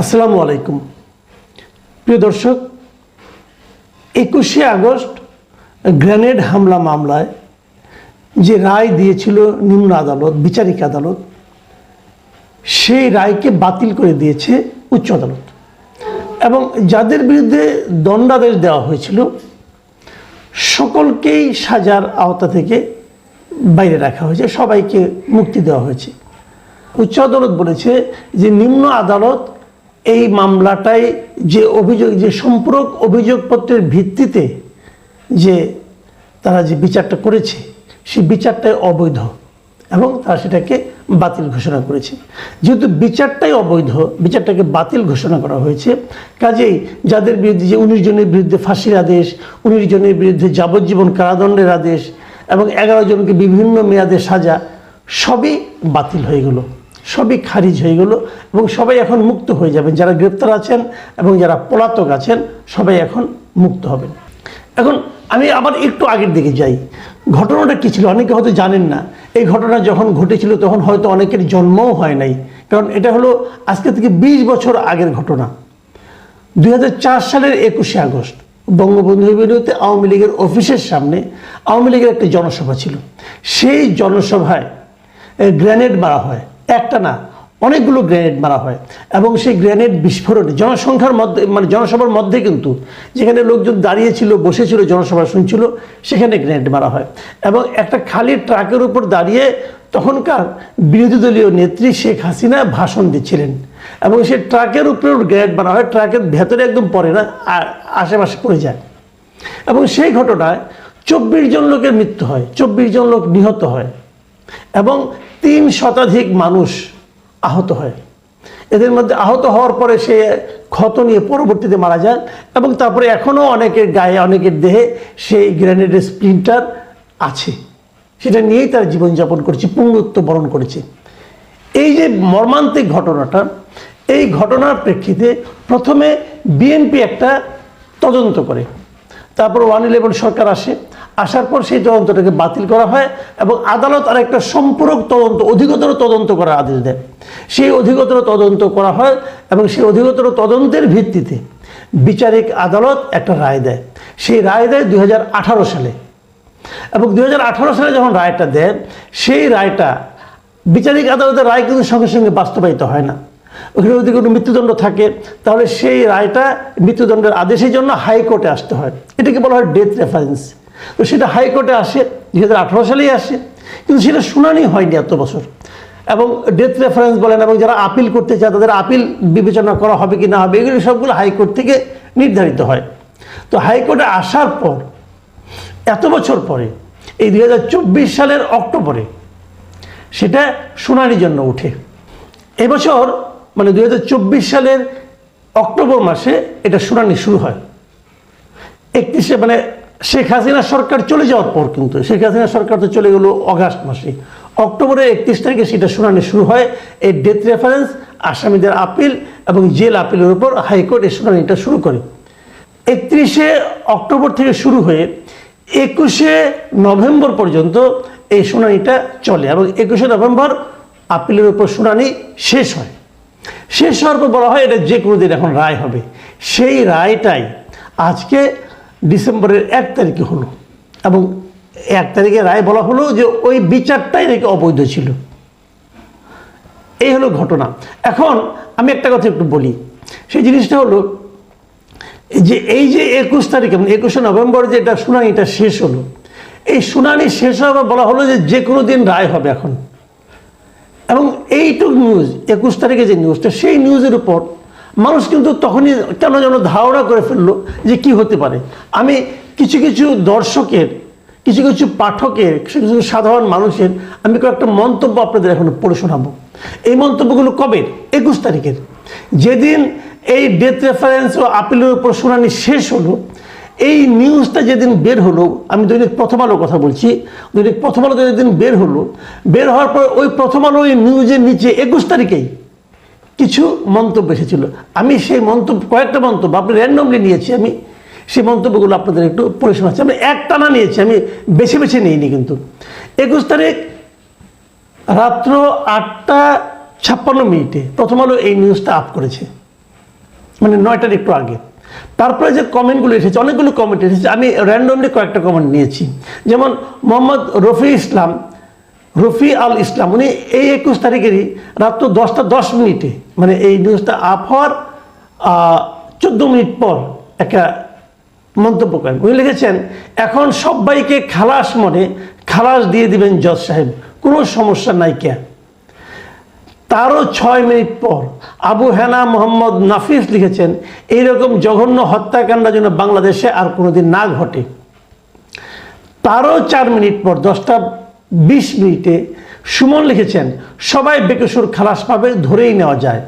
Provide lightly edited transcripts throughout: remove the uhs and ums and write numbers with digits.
আসসালামু আলাইকুম প্রিয় দর্শক, 21শে আগস্ট গ্রেনেড হামলা মামলায় যে রায় দিয়েছিল নিম্ন আদালত, বিচারিক আদালত, সেই রায়কে বাতিল করে দিয়েছে উচ্চ আদালত এবং যাদের বিরুদ্ধে দণ্ডাদেশ দেওয়া হয়েছিল সকলকেই সাজার আওতা থেকে বাইরে রাখা হয়েছে, সবাইকে মুক্তি দেওয়া হয়েছে। উচ্চ আদালত বলেছে যে নিম্ন আদালত এই মামলাটায় যে অভিযোগ, যে সম্পূরক অভিযোগপত্রের ভিত্তিতে যে তারা যে বিচারটা করেছে সেই বিচারটাই অবৈধ এবং তারা সেটাকে বাতিল ঘোষণা করেছে। যেহেতু বিচারটাই অবৈধ, বিচারটাকে বাতিল ঘোষণা করা হয়েছে, কাজেই যাদের বিরুদ্ধে যে 19 জনের বিরুদ্ধে ফাঁসির আদেশ, 19 জনের বিরুদ্ধে যাবজ্জীবন কারাদণ্ডের আদেশ এবং 11 জনকে বিভিন্ন মেয়াদে সাজা, সবই বাতিল হয়ে গেল, সবই খারিজ হয়ে গেল এবং সবাই এখন মুক্ত হয়ে যাবেন। যারা গ্রেপ্তার আছেন এবং যারা পলাতক আছেন সবাই এখন মুক্ত হবেন। এখন আমি আবার একটু আগের দিকে যাই। ঘটনাটা কী ছিল অনেকে হয়তো জানেন না। এই ঘটনা যখন ঘটেছিল তখন হয়তো অনেকের জন্মও হয় নাই, কারণ এটা হলো আজকে থেকে 20 বছর আগের ঘটনা। 2004 সালের 21শে আগস্ট বঙ্গবন্ধু এভিনিউতে আওয়ামী লীগের অফিসের সামনে আওয়ামী লীগের একটা জনসভা ছিল। সেই জনসভায় গ্রেনেড মারা হয়, একটা না অনেকগুলো গ্রেনেড মারা হয় এবং সেই গ্রেনেড বিস্ফোরণে জনসংখ্যার মধ্যে, মানে জনসভার মধ্যে, কিন্তু যেখানে লোকজন দাঁড়িয়েছিল, বসেছিল, জনসভা শুনছিল, সেখানে গ্রেনেড মারা হয় এবং একটা খালি ট্রাকের উপর দাঁড়িয়ে তখনকার বিরোধী দলীয় নেত্রী শেখ হাসিনা ভাষণ দিচ্ছিলেন এবং সেই ট্রাকের উপরে গ্রেনেড মারা হয়, ট্রাকের ভেতরে একদম পড়ে না, আশেপাশে পড়ে যায় এবং সেই ঘটনায় 24 জন লোকের মৃত্যু হয়, 24 জন লোক নিহত হয় এবং 3 শতাধিক মানুষ আহত হয়। এদের মধ্যে আহত হওয়ার পরে সে ক্ষত নিয়ে পরবর্তীতে মারা যায় এবং তারপরে এখনও অনেকের গায়ে, অনেকের দেহে সেই গ্রেনেডের স্প্লিন্টার আছে, সেটা নিয়েই তারা জীবনযাপন করেছে, পুনরুত্থ বরণ করেছে। এই যে মর্মান্তিক ঘটনাটা, এই ঘটনার প্রেক্ষিতে প্রথমে বিএনপি একটা তদন্ত করে, তারপর 111 সরকার আসে, আসার পর সেই তদন্তটাকে বাতিল করা হয় এবং আদালত আর একটা সম্পূরক তদন্ত, অধিকতর তদন্ত করার আদেশ দেয়। সেই অধিকতর তদন্ত করা হয় এবং সেই অধিকতর তদন্তের ভিত্তিতে বিচারিক আদালত একটা রায় দেয়। সেই রায় দেয় 2018 সালে এবং 2018 সালে যখন রায়টা দেয়, সেই রায়টা বিচারিক আদালতের রায় কিন্তু সঙ্গে সঙ্গে বাস্তবায়িত হয় না। ওখানে যদি কোনো মৃত্যুদণ্ড থাকে তাহলে সেই রায়টা মৃত্যুদণ্ডের আদেশের জন্য হাইকোর্টে আসতে হয়, এটাকে বলা হয় ডেথ রেফারেন্স। তো সেটা হাইকোর্টে আসে, 2018 সালেই আসে, কিন্তু সেটা শুনানি হয়নি এত বছর। এবং ডেথ রেফারেন্স বলেন এবং যারা আপিল করতে চায় তাদের আপিল বিবেচনা করা হবে কি না হবে, এগুলো সবগুলো হাইকোর্ট থেকে নির্ধারিত হয়। তো হাইকোর্টে আসার পর এত বছর পরে এই 2024 সালের অক্টোবরে সেটা শুনানির জন্য ওঠে। এবছর মানে 2024 সালের অক্টোবর মাসে এটা শুনানি শুরু হয়। 31শে মানে শেখ হাসিনা সরকার চলে যাওয়ার পর, কিন্তু শেখ হাসিনা সরকার তো চলে গেল অগাস্ট মাসে, অক্টোবরে 31 তারিখে সেটা শুনানি শুরু হয়। এই ডেথ রেফারেন্স, আসামিদের আপিল এবং জেল আপিলের উপর হাইকোর্ট এই শুনানিটা শুরু করে। 31শে অক্টোবর থেকে শুরু হয়ে 21শে নভেম্বর পর্যন্ত এই শুনানিটা চলে এবং 21শে নভেম্বর আপিলের উপর শুনানি শেষ হয়। শেষ হওয়ার পর বলা হয় এটা যে কোনো দিন এখন রায় হবে। সেই রায়টাই আজকে ডিসেম্বরের 1 তারিখে হলো এবং 1 তারিখে রায় বলা হলো যে ওই বিচারটাই নাকি অবৈধ ছিল। এই হলো ঘটনা। এখন আমি একটা কথা একটু বলি, সেই জিনিসটা হলো যে এই যে 21 তারিখে মানে 21শে নভেম্বর যে এটা শুনানিটা শেষ হলো, এই শুনানি শেষ হওয়ার পর বলা হলো যে কোনো দিন রায় হবে এখন। এবং এইটুক নিউজ, 21 তারিখে যে নিউজটা, সেই নিউজের উপর মানুষ কিন্তু তখনই কেন যেন ধারণা করে ফেললো যে কি হতে পারে। আমি কিছু কিছু দর্শকের, কিছু কিছু পাঠকের, কিছু কিছু সাধারণ মানুষের আমি কয়েকটা মন্তব্য আপনাদের এখন পড়ে শোনাবো। এই মন্তব্যগুলো কবে? 21 তারিখের, যেদিন এই ডেথ রেফারেন্স ও আপিলের উপর শুনানি শেষ হলো। এই নিউজটা যেদিন বের হলো, আমি দৈনিক প্রথম আলোর কথা বলছি, দৈনিক প্রথম আলো যেদিন বের হলো, বের হওয়ার পর ওই প্রথম আলো ওই নিউজের নিচে 21 তারিখেই কিছু মন্তব্য এসেছিল। আমি সেই মন্তব্য, কয়েকটা মন্তব্য আপনি র্যান্ডমলি নিয়েছি, আমি সেই মন্তব্যগুলো আপনাদের একটু পড়ে শোনাচ্ছি। আমি একটানা নিয়েছি, আমি বেছে বেছে নিইনি। কিন্তু 21 তারিখ রাত্র 8টা 56 মিনিটে প্রথম আলো এই নিউজটা আপ করেছে। মানে 9টার একটু আগে। তারপরে যে কমেন্টগুলো এসেছে, অনেকগুলো কমেন্ট এসেছে, আমি র্যান্ডমলি কয়েকটা কমেন্ট নিয়েছি। যেমন মোহাম্মদ রফি আল ইসলাম, উনি এই 21 তারিখেরই রাত্র 10টা 10 মিনিটে, মানে এই নিউজটা আপ হওয়ার 14 মিনিট পর একটা মন্তব্য করেন। উনি লিখেছেন, এখন সবাইকে খালাস মনে খালাস দিয়ে দিবেন জজ সাহেব, কোনো সমস্যা নাই কে। তারও 6 মিনিট পর আবু হেনা মোহাম্মদ নাফিস লিখেছেন, এইরকম জঘন্য হত্যাকাণ্ড যেন বাংলাদেশে আর কোনোদিন না ঘটে। তারও 4 মিনিট পর 10টা 20 মিনিটে সুমন লিখেছেন, সবাই বেকসুর খালাস পাবে, ধরেই নেওয়া যায়।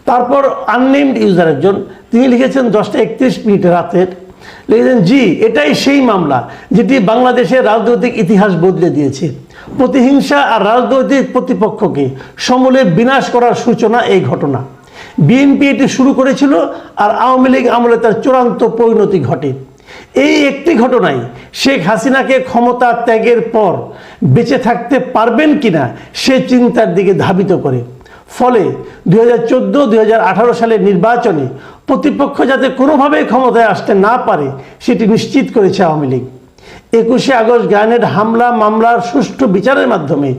তারপর আননেমড ইউজার একজন, তিনি লিখেছেন 10টা 31 মিনিটে রাতের, লিখেছেন, জি এটাই সেই মামলা যেটি বাংলাদেশের রাজনৈতিক ইতিহাস বদলে দিয়েছে। প্রতিহিংসা আর রাজনৈতিক প্রতিপক্ষকে সমূলে বিনাশ করার সূচনা এই ঘটনা। বিএনপি এটি শুরু করেছিল আর আওয়ামী লীগ আমলে তার চূড়ান্ত পরিণতি ঘটে। এই একটি ঘটনায় শেখ হাসিনাকে ক্ষমতা ত্যাগের পর বেঁচে থাকতে পারবেন কিনা সে চিন্তার দিকে ধাবিত করে। ফলে 2014-2018 সালের নির্বাচনে প্রতিপক্ষ যাতে কোনোভাবেই ক্ষমতায় আসতে না পারে সেটি নিশ্চিত করেছে আওয়ামী লীগ। 21শে আগস্ট গ্রেনেড হামলা মামলার সুষ্ঠু বিচারের মাধ্যমে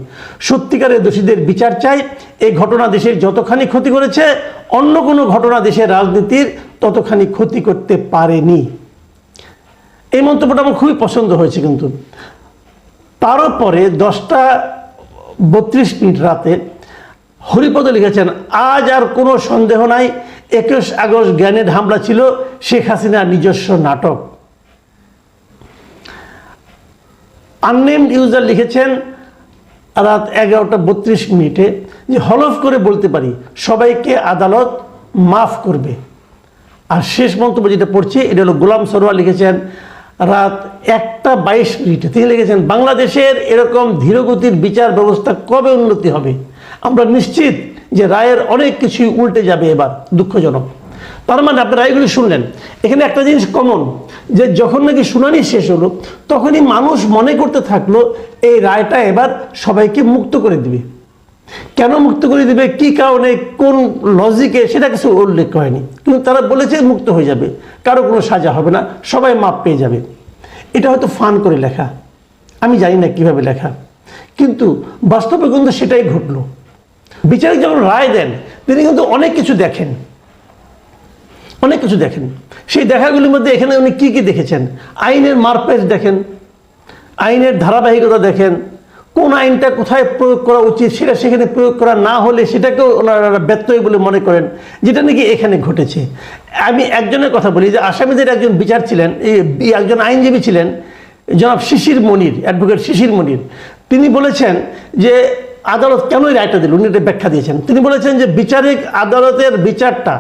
সত্যিকারের দোষীদের বিচার চাই। এই ঘটনা দেশের যতখানি ক্ষতি করেছে, অন্য কোনো ঘটনা দেশের রাজনীতির ততখানি ক্ষতি করতে পারেনি। এই মন্তব্যটা আমার খুবই পছন্দ হয়েছে। কিন্তু তারও পরে 10টা 32 মিনিট রাতে হরিপদ লিখেছেন, আজ আর কোনো সন্দেহ নাই 21 আগস্ট গ্রেনেড হামলা ছিল শেখ হাসিনার নিজস্ব নাটক। আননেমড ইউজার লিখেছেন রাত 11টা 32 মিনিটে, যে হলফ করে বলতে পারি সবাইকে আদালত মাফ করবে। আর শেষ মন্তব্য যেটা পড়ছি, এটা হলো গোলাম সরোয়ার লিখেছেন রাত 1টা 22 মিনিটে, তিনি লিখেছেন, বাংলাদেশের এরকম ধীরগতির বিচার ব্যবস্থা কবে উন্নতি হবে? আমরা নিশ্চিত যে রায়ের অনেক কিছুই উল্টে যাবে এবার, দুঃখজনক। তার মানে আপনি রায়গুলি শুনলেন, এখানে একটা জিনিস কমন, যে যখন নাকি শুনানি শেষ হলো তখনই মানুষ মনে করতে থাকলো এই রায়টা এবার সবাইকে মুক্ত করে দিবে। কেন মুক্ত করে দিবে, কি কারণে, কোন লজিকে, সেটা কিছু উল্লেখ হয়নি। কিন্তু তারা বলেছে মুক্ত হয়ে যাবে, কারো কোনো সাজা হবে না, সবাই মাপ পেয়ে যাবে। এটা হয়তো ফান করে লেখা, আমি জানি না কিভাবে লেখা, কিন্তু বাস্তবে কিন্তু সেটাই ঘটলো। বিচারক যখন রায় দেন তিনি কিন্তু অনেক কিছু দেখেন, অনেক কিছু দেখেন। সেই দেখাগুলির মধ্যে এখানে উনি কি কি দেখেছেন, আইনের মারপ্যাচ দেখেন, আইনের ধারাবাহিকতা দেখেন, কোন আইনটা কোথায় প্রয়োগ করা উচিত সেটা সেখানে প্রয়োগ করা না হলে সেটাকেও ওনারা ব্যত্যয় বলে মনে করেন, যেটা নাকি এখানে ঘটেছে। আমি একজনের কথা বলি, যে আসামিদের একজন বিচার ছিলেন, একজন আইনজীবী ছিলেন জনাব শিশির মনির, অ্যাডভোকেট শিশির মনির। তিনি বলেছেন যে আদালত কেন এই রায়টা দিল, উনি এটা ব্যাখ্যা দিয়েছেন। তিনি বলেছেন যে বিচারিক আদালতের বিচারটা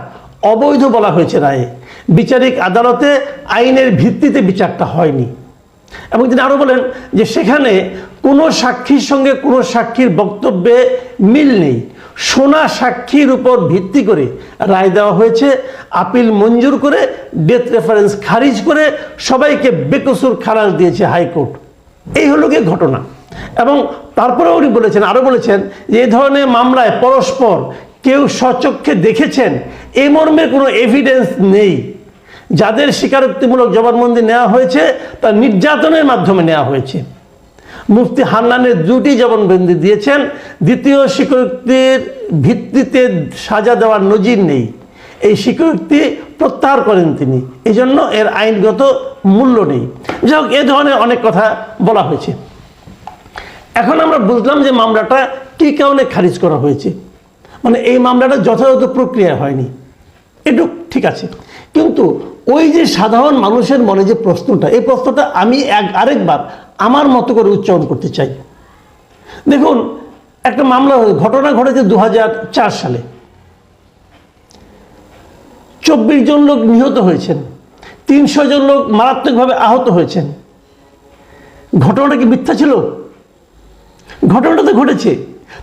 অবৈধ বলা হয়েছে রায়ে, বিচারিক আদালতে আইনের ভিত্তিতে বিচারটা হয়নি। এবং তিনি আরও বলেন যে সেখানে কোনো সাক্ষীর সঙ্গে কোনো সাক্ষীর বক্তব্যে মিল নেই, শোনা সাক্ষীর উপর ভিত্তি করে রায় দেওয়া হয়েছে। আপিল মঞ্জুর করে ডেথ রেফারেন্স খারিজ করে সবাইকে বেকসুর খালাস দিয়েছে হাইকোর্ট। এই হলো গিয়ে ঘটনা। এবং তারপরে উনি বলেছেন, আরও বলেছেন যে এই ধরনের মামলায় পরস্পর কেউ স্বচক্ষে দেখেছেন এই মর্মের কোনো এভিডেন্স নেই। যাদের স্বীকারোক্তিমূলক জবানবন্দি নেওয়া হয়েছে তা নির্যাতনের মাধ্যমে নেওয়া হয়েছে। মুফতি হান্নানের 2টি জবানবন্দি দিয়েছেন, দ্বিতীয় স্বীকারোক্তির ভিত্তিতে সাজা দেওয়ার নজির নেই। এই স্বীকারোক্তি প্রত্যাহার করেন তিনি, এই জন্য এর আইনগত মূল্য নেই। যাই হোক, এ ধরনের অনেক কথা বলা হয়েছে। এখন আমরা বুঝলাম যে মামলাটা কী কারণে খারিজ করা হয়েছে, মানে এই মামলাটা যথাযথ প্রক্রিয়া হয়নি, একটু ঠিক আছে। কিন্তু ওই যে সাধারণ মানুষের মনে যে প্রশ্নটা, এই প্রশ্নটা আমি আরেকবার আমার মতো করে উচ্চারণ করতে চাই। দেখুন, একটা মামলা ঘটনা ঘটেছে 2004 সালে, 24 জন লোক নিহত হয়েছেন, 300 জন লোক মারাত্মকভাবে আহত হয়েছেন। ঘটনাটা কি মিথ্যা ছিল? ঘটনাটা তো ঘটেছে।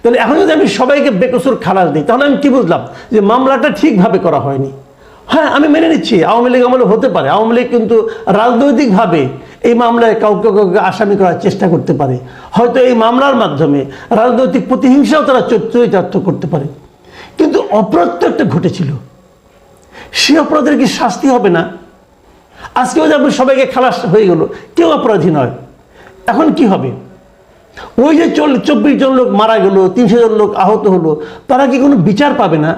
তাহলে এখন যদি আমি সবাইকে বেকসুর খালাস দিই, তাহলে আমি কি বুঝলাম? যে মামলাটা ঠিকভাবে করা হয়নি। হ্যাঁ, আমি মেনে নিচ্ছি আওয়ামী লীগ আমলে হতে পারে, আওয়ামী লীগ কিন্তু রাজনৈতিকভাবে এই মামলায় কাউকে কাউকে আসামি করার চেষ্টা করতে পারে, হয়তো এই মামলার মাধ্যমে রাজনৈতিক প্রতিহিংসাও তারা চরিতার্থ করতে পারে। কিন্তু অপ্রত্যক্ষটা ঘটেছিল, সে অপরাধের কি শাস্তি হবে না? আজকেও যেমন সবাইকে খালাস হয়ে গেল, কেউ অপরাধী নয়, এখন কি হবে? ওই যে 24 জন লোক মারা গেল, 300 জন লোক আহত হলো, তারা কি কোনো বিচার পাবে না?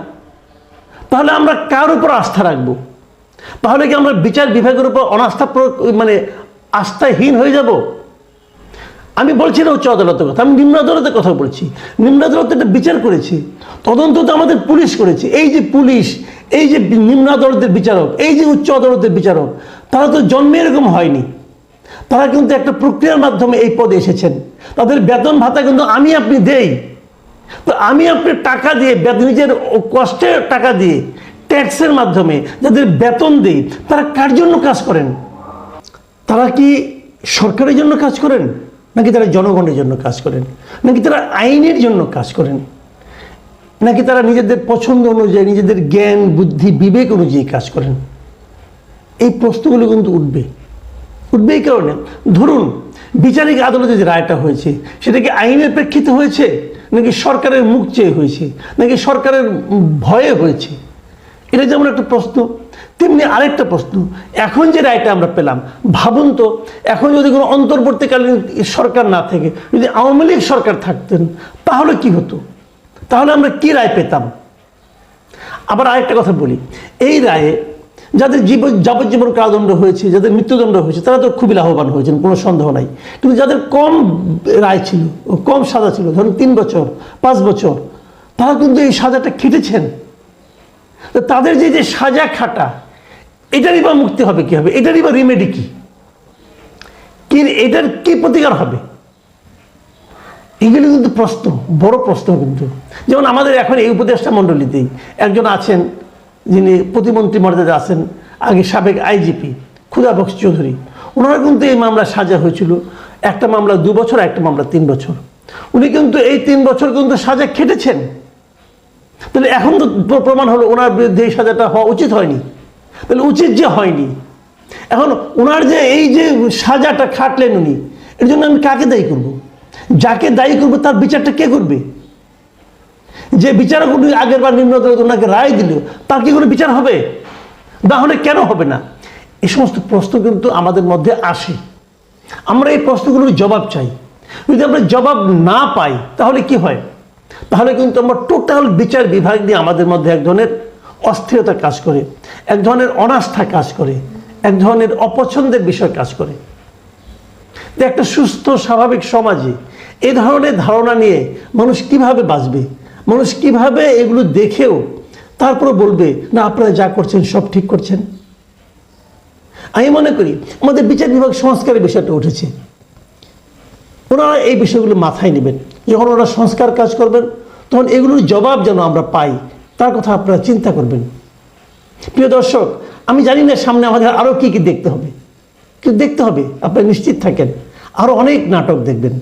তাহলে আমরা কার উপর আস্থা রাখবো? তাহলে কি আমরা বিচার বিভাগের উপর অনাস্থা মানে আস্থাহীন হয়ে যাব? আমি বলছি না উচ্চ আদালতের কথা, আমি নিম্ন আদালতের কথা বলছি। নিম্ন আদালত একটা বিচার করেছে, তদন্ত তো আমাদের পুলিশ করেছে। এই যে পুলিশ, এই যে নিম্ন আদালতের বিচারক, এই যে উচ্চ আদালতের বিচারক, তারা তো জন্মে এরকম হয়নি। তারা কিন্তু একটা প্রক্রিয়ার মাধ্যমে এই পদে এসেছেন। তাদের বেতন ভাতা কিন্তু আমি আপনি দেই। তো আমি আপনি টাকা দিয়ে, নিজের কষ্টের টাকা দিয়ে, ট্যাক্সের মাধ্যমে যাদের বেতন দেই, তারা কার জন্য কাজ করেন? তারা কি সরকারের জন্য কাজ করেন, নাকি তারা জনগণের জন্য কাজ করেন, নাকি তারা আইনের জন্য কাজ করেন, নাকি তারা নিজেদের পছন্দ অনুযায়ী, নিজেদের জ্ঞান বুদ্ধি বিবেক অনুযায়ী কাজ করেন? এই প্রশ্নগুলো কিন্তু উঠবে এই কারণে, ধরুন বিচারিক আদালতে যে রায়টা হয়েছে, সেটা কি আইনের প্রেক্ষিতে হয়েছে, নাকি সরকারের মুখ চেয়ে হয়েছে, নাকি সরকারের ভয়ে হয়েছে? এটা যেমন একটা প্রশ্ন, তেমনি আরেকটা প্রশ্ন, এখন যে রায়টা আমরা পেলাম, ভাবুন তো, এখন যদি কোনো অন্তর্বর্তীকালীন সরকার না থেকে যদি আওয়ামী লীগ সরকার থাকতেন, তাহলে কি হতো? তাহলে আমরা কি রায় পেতাম? আবার আরেকটা কথা বলি, এই রায়ে যাদের যাবজ্জীবন কারাদণ্ড হয়েছে, যাদের মৃত্যুদণ্ড হয়েছে, তারা তো খুবই লাভবান হয়েছেন, কোনো সন্দেহ নাই। কিন্তু যাদের কম রায় ছিল, কম সাজা ছিল, ধরুন 3 বছর 5 বছর, তারা কিন্তু এই সাজাটা খেটেছেন। তো তাদের যে সাজা খাটা, এটারই বা মুক্তি হবে কি হবে? এটারই বা রিমেডি কি? এটার কি প্রতিকার হবে? এগুলো কিন্তু প্রশ্ন, বড় প্রশ্ন কিন্তু। যেমন আমাদের এখন এই উপদেষ্টা মণ্ডলীতেই একজন আছেন, যিনি প্রতিমন্ত্রী মর্যাদা আছেন, আগে সাবেক আইজিপি ক্ষুধা বক্স চৌধুরী। ওনারা কিন্তু এই মামলা সাজা হয়েছিল, একটা মামলা 2 বছর, একটা মামলা 3 বছর। উনি কিন্তু এই 3 বছর কিন্তু সাজা খেটেছেন। তাহলে এখন তো প্রমাণ হলো ওনার বিরুদ্ধে এই সাজাটা হওয়া উচিত হয়নি। তাহলে উচিত যে হয়নি, এখন ওনার যে এই যে সাজাটা খাটলেন উনি, এর জন্য আমি কাকে দায়ী করব? যাকে দায়ী করবো তার বিচারটা কে করবে? যে বিচারক উনি আগের বার নিম্ন আদালত ওনাকে রায় দিল, তার কি কোনো বিচার হবে? তাহলে কেন হবে না? এই সমস্ত প্রশ্ন কিন্তু আমাদের মধ্যে আসে। আমরা এই প্রশ্নগুলোর জবাব চাই। যদি আমরা জবাব না পাই, তাহলে কি হয়? তাহলে কিন্তু আমরা টোটাল বিচার বিভাগ নিয়ে আমাদের মধ্যে এক ধরনের অস্থিরতা কাজ করে, এক ধরনের অনাস্থা কাজ করে, এক ধরনের অপছন্দের বিষয় কাজ করে। একটা সুস্থ স্বাভাবিক সমাজে এই ধরনের ধারণা নিয়ে মানুষ কিভাবে বাঁচবে? মানুষ কিভাবে এগুলো দেখেও তারপরে বলবে না আপনারা যা করছেন সব ঠিক করছেন? আমি মনে করি আমাদের বিচার বিভাগ সংস্কারের বিষয়টা উঠেছে, ওনারা এই বিষয়গুলো মাথায় নেবেন। যখন ওরা সংস্কার কাজ করবেন, তখন এগুলোর জবাব যেন আমরা পাই, তার কথা আপনারা চিন্তা করবেন। প্রিয় দর্শক, আমি জানি না সামনে আমাদের আরও কি দেখতে হবে, কিন্তু দেখতে হবে, আপনারা নিশ্চিত থাকেন আরও অনেক নাটক দেখবেন।